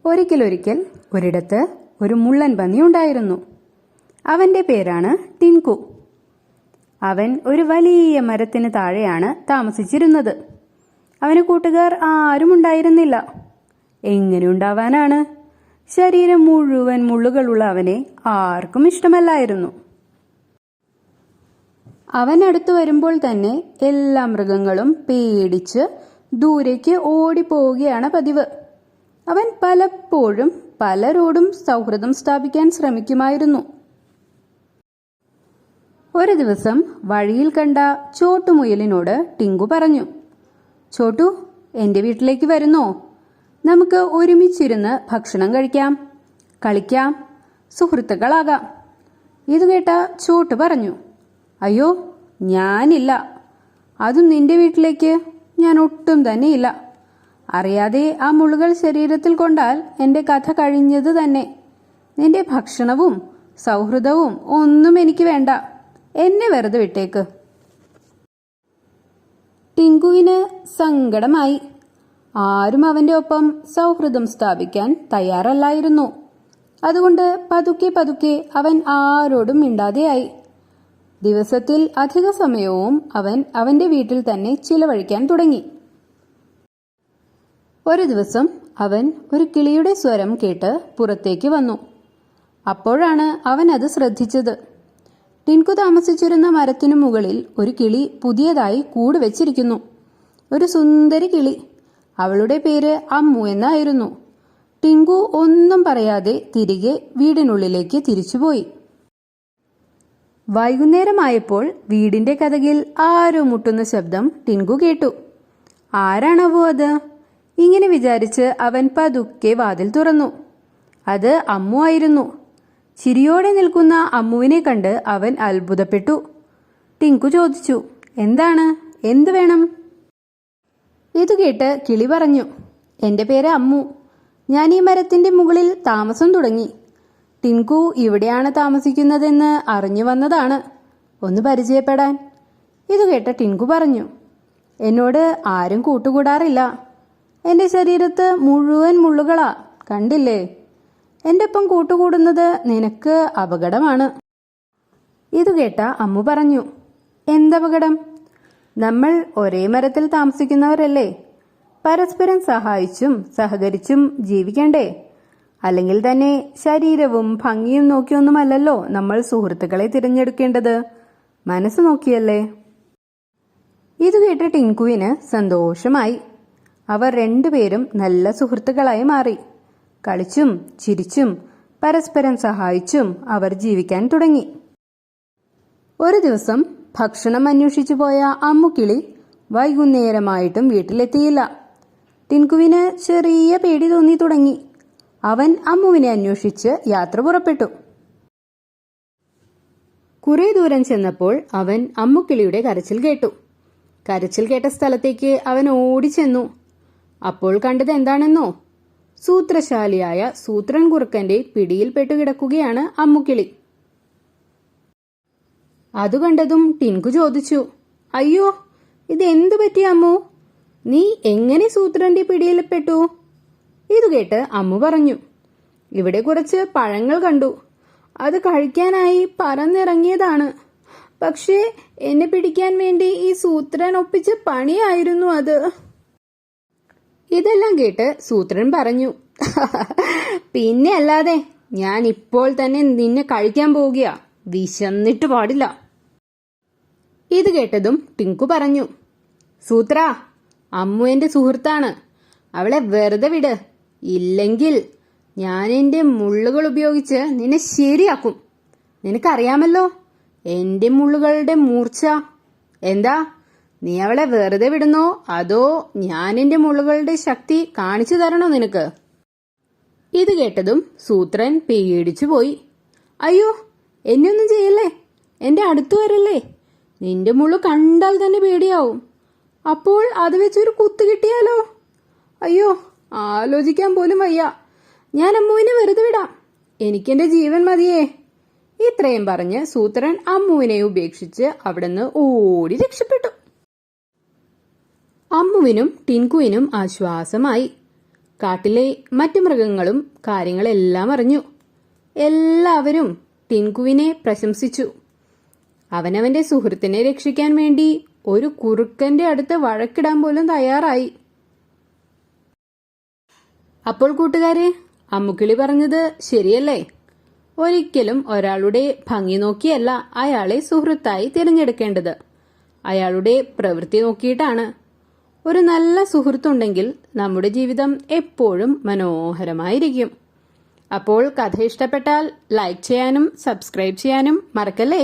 ഒരിക്കൽ ഒരിടത്ത് ഒരു മുള്ളൻ പന്നി ഉണ്ടായിരുന്നു. അവന്റെ പേരാണ് ടിൻകു. അവൻ ഒരു വലിയ മരത്തിന് താഴെയാണ് താമസിച്ചിരുന്നത്. അവന് കൂട്ടുകാർ ആരും ഉണ്ടായിരുന്നില്ല. എങ്ങനെ ഉണ്ടാവാനാണ്? ശരീരം മുഴുവൻ മുള്ളുകളുള്ള അവനെ ആർക്കും ഇഷ്ടമല്ലായിരുന്നു. അവൻ അടുത്തു വരുമ്പോൾ തന്നെ എല്ലാ മൃഗങ്ങളും പേടിച്ച് ദൂരേക്ക് ഓടിപ്പോവുകയാണ് പതിവ്. അവൻ പലപ്പോഴും പലരോടും സൗഹൃദം സ്ഥാപിക്കാൻ ശ്രമിക്കുമായിരുന്നു. ഒരു ദിവസം വഴിയിൽ കണ്ട ചോട്ടുമുയലിനോട് ടിങ്കു പറഞ്ഞു, ചോട്ടു, എൻ്റെ വീട്ടിലേക്ക് വരുന്നോ? നമുക്ക് ഒരുമിച്ചിരുന്ന് ഭക്ഷണം കഴിക്കാം, കളിക്കാം, സുഹൃത്തുക്കളാകാം. ഇത് കേട്ട ചോട്ടു പറഞ്ഞു, അയ്യോ, ഞാനില്ല. അതും നിന്റെ വീട്ടിലേക്ക് ഞാൻ ഒട്ടും തന്നെയില്ല. അറിയാതെ ആ മുള്ളുകൾ ശരീരത്തിൽ കൊണ്ടാൽ എൻ്റെ കഥ കഴിഞ്ഞത് തന്നെ. നിന്റെ ഭക്ഷണവും സൗഹൃദവും ഒന്നും എനിക്ക് വേണ്ട. എന്നെ വെറുതെ വിട്ടേക്ക്. ടിങ്കുവിന് സങ്കടമായി. ആരും അവന്റെ ഒപ്പം സൗഹൃദം സ്ഥാപിക്കാൻ തയ്യാറല്ലായിരുന്നു. അതുകൊണ്ട് പതുക്കെ പതുക്കെ അവൻ ആരോടും മിണ്ടാതെയായി. ദിവസത്തിൽ അധിക സമയവും അവൻ അവന്റെ വീട്ടിൽ തന്നെ ചിലവഴിക്കാൻ തുടങ്ങി. ഒരു ദിവസം അവൻ ഒരു കിളിയുടെ സ്വരം കേട്ട് പുറത്തേക്ക് വന്നു. അപ്പോഴാണ് അവൻ അത് ശ്രദ്ധിച്ചത്. ടിൻകു താമസിച്ചിരുന്ന മരത്തിനു മുകളിൽ ഒരു കിളി പുതിയതായി കൂട് വെച്ചിരിക്കുന്നു. ഒരു സുന്ദരി കിളി. അവളുടെ പേര് അമ്മു എന്നായിരുന്നു. ടിങ്കു ഒന്നും പറയാതെ തിരികെ വീടിനുള്ളിലേക്ക് തിരിച്ചുപോയി. വൈകുന്നേരമായപ്പോൾ വീടിന്റെ കതകിൽ ആരോ മുട്ടുന്ന ശബ്ദം ടിൻകു കേട്ടു. ആരാണാവോ അത്? ഇങ്ങനെ വിചാരിച്ച് അവൻ പതുക്കെ വാതിൽ തുറന്നു. അത് അമ്മു ആയിരുന്നു. ചിരിയോടെ നിൽക്കുന്ന അമ്മുവിനെ കണ്ട് അവൻ അത്ഭുതപ്പെട്ടു. ടിങ്കു ചോദിച്ചു, എന്താണ്? എന്ത് വേണം? ഇത് കേട്ട് കിളി പറഞ്ഞു, എൻ്റെ പേര് അമ്മു. ഞാൻ ഈ മരത്തിന്റെ മുകളിൽ താമസം തുടങ്ങി. ടിൻകു ഇവിടെയാണ് താമസിക്കുന്നതെന്ന് അറിഞ്ഞു വന്നതാണ്. ഒന്ന് പരിചയപ്പെടാൻ. ഇത് കേട്ട ടിൻകു പറഞ്ഞു, എന്നോട് ആരും കൂട്ടുകൂടാറില്ല. എൻ്റെ ശരീരത്ത് മുഴുവൻ മുള്ളുകളാ, കണ്ടില്ലേ? എൻ്റെ ഒപ്പം കൂട്ടുകൂടുന്നത് നിനക്ക് അപകടമാണ്. ഇത് കേട്ട അമ്മു പറഞ്ഞു, എന്തപകടം? നമ്മൾ ഒരേ മരത്തിൽ താമസിക്കുന്നവരല്ലേ? പരസ്പരം സഹായിച്ചും സഹകരിച്ചും ജീവിക്കണ്ടേ? അല്ലെങ്കിൽ തന്നെ ശരീരവും ഭംഗിയും നോക്കിയൊന്നുമല്ലല്ലോ നമ്മൾ സുഹൃത്തുക്കളെ തിരഞ്ഞെടുക്കേണ്ടത്, മനസ്സ് നോക്കിയല്ലേ? ഇത് കേട്ട ടിൻകുവിന് സന്തോഷമായി. അവർ രണ്ടുപേരും നല്ല സുഹൃത്തുക്കളായി മാറി. കളിച്ചും ചിരിച്ചും പരസ്പരം സഹായിച്ചും അവർ ജീവിക്കാൻ തുടങ്ങി. ഒരു ദിവസം ഭക്ഷണം അന്വേഷിച്ചു പോയ അമ്മുക്കിളി വൈകുന്നേരമായിട്ടും വീട്ടിലെത്തിയില്ല. ടിൻകുവിന് ചെറിയ പേടി തോന്നി തുടങ്ങി. അവൻ അമ്മുവിനെ അന്വേഷിച്ച് യാത്ര പുറപ്പെട്ടു. കുറെ ദൂരം ചെന്നപ്പോൾ അവൻ അമ്മുക്കിളിയുടെ കരച്ചിൽ കേട്ടു. കരച്ചിൽ കേട്ട സ്ഥലത്തേക്ക് അവൻ ഓടിച്ചെന്നു. അപ്പോൾ കണ്ടത് എന്താണെന്നോ? സൂത്രശാലിയായ സൂത്രൻ കുറുക്കന്റെ പിടിയിൽ പെട്ടുകിടക്കുകയാണ് അമ്മുക്കിളി. അതു കണ്ടതും ടിൻകു ചോദിച്ചു, അയ്യോ, ഇതെന്തു പറ്റി അമ്മു? നീ എങ്ങനെ സൂത്രന്റെ പിടിയിൽ പെട്ടു? ഇത് കേട്ട് അമ്മു പറഞ്ഞു, ഇവിടെ കുറച്ച് പഴങ്ങൾ കണ്ടു. അത് കഴിക്കാനായി പറന്നിറങ്ങിയതാണ്. പക്ഷേ എന്നെ പിടിക്കാൻ വേണ്ടി ഈ സൂത്രൻ ഒപ്പിച്ച പണിയായിരുന്നു അത്. ഇതെല്ലാം കേട്ട് സൂത്രൻ പറഞ്ഞു, പിന്നെ അല്ലാതെ, ഞാൻ ഇപ്പോൾ തന്നെ നിന്നെ കഴിക്കാൻ പോവുകയാ. വിശന്നിട്ട് പാടില്ല. ഇത് കേട്ടതും ടിങ്കു പറഞ്ഞു, സൂത്ര, അമ്മു എന്റെ സുഹൃത്താണ്. അവളെ വെറുതെ വിട്. ഇല്ലെങ്കിൽ ഞാൻ എന്റെ മുള്ളുകൾ ഉപയോഗിച്ച് നിന്നെ ശരിയാക്കും. നിനക്കറിയാമല്ലോ എന്റെ മുള്ളുകളുടെ മൂർച്ച. എന്താ, നീ അവളെ വെറുതെ വിടുന്നോ അതോ ഞാൻ എന്റെ മുള്ളുകളുടെ ശക്തി കാണിച്ചു തരണോ നിനക്ക്? ഇത് കേട്ടതും സൂത്രൻ പേടിച്ചു പോയി. അയ്യോ, എന്നെ ഒന്നും ചെയ്യല്ലേ, എന്റെ അടുത്തു വരല്ലേ. നിന്റെ മുള്ളു കണ്ടാൽ തന്നെ പേടിയാവും. അപ്പോൾ അത് വെച്ചൊരു കുത്തു കിട്ടിയാലോ? അയ്യോ, ആലോചിക്കാൻ പോലും വയ്യ. ഞാൻ അമ്മുവിനെ വെറുതെ വിടാം. എനിക്കെന്റെ ജീവൻ മതിയേ. ഇത്രയും പറഞ്ഞ് സൂത്രൻ അമ്മുവിനെ ഉപേക്ഷിച്ച് അവിടുന്ന് ഓടി രക്ഷപ്പെട്ടു. അമ്മുവിനും ടിൻകുവിനും ആശ്വാസമായി. കാട്ടിലെ മറ്റു മൃഗങ്ങളും കാര്യങ്ങളെല്ലാം അറിഞ്ഞു. എല്ലാവരും ടിൻകുവിനെ പ്രശംസിച്ചു. അവനവന്റെ സുഹൃത്തിനെ രക്ഷിക്കാൻ വേണ്ടി ഒരു കുറുക്കന്റെ അടുത്ത് വഴക്കിടാൻ പോലും തയ്യാറായി. അപ്പോൾ കൂട്ടുകാരെ, അമ്മുക്കിളി പറഞ്ഞത് ശരിയല്ലേ? ഒരിക്കലും ഒരാളുടെ ഭംഗി നോക്കിയല്ല അയാളെ സുഹൃത്തായി തിരഞ്ഞെടുക്കേണ്ടത്, അയാളുടെ പ്രവൃത്തി നോക്കിയിട്ടാണ്. ഒരു നല്ല സുഹൃത്തുണ്ടെങ്കിൽ നമ്മുടെ ജീവിതം എപ്പോഴും മനോഹരമായിരിക്കും. അപ്പോൾ കഥ ഇഷ്ടപ്പെട്ടാൽ ലൈക്ക് ചെയ്യാനും സബ്സ്ക്രൈബ് ചെയ്യാനും മറക്കല്ലേ.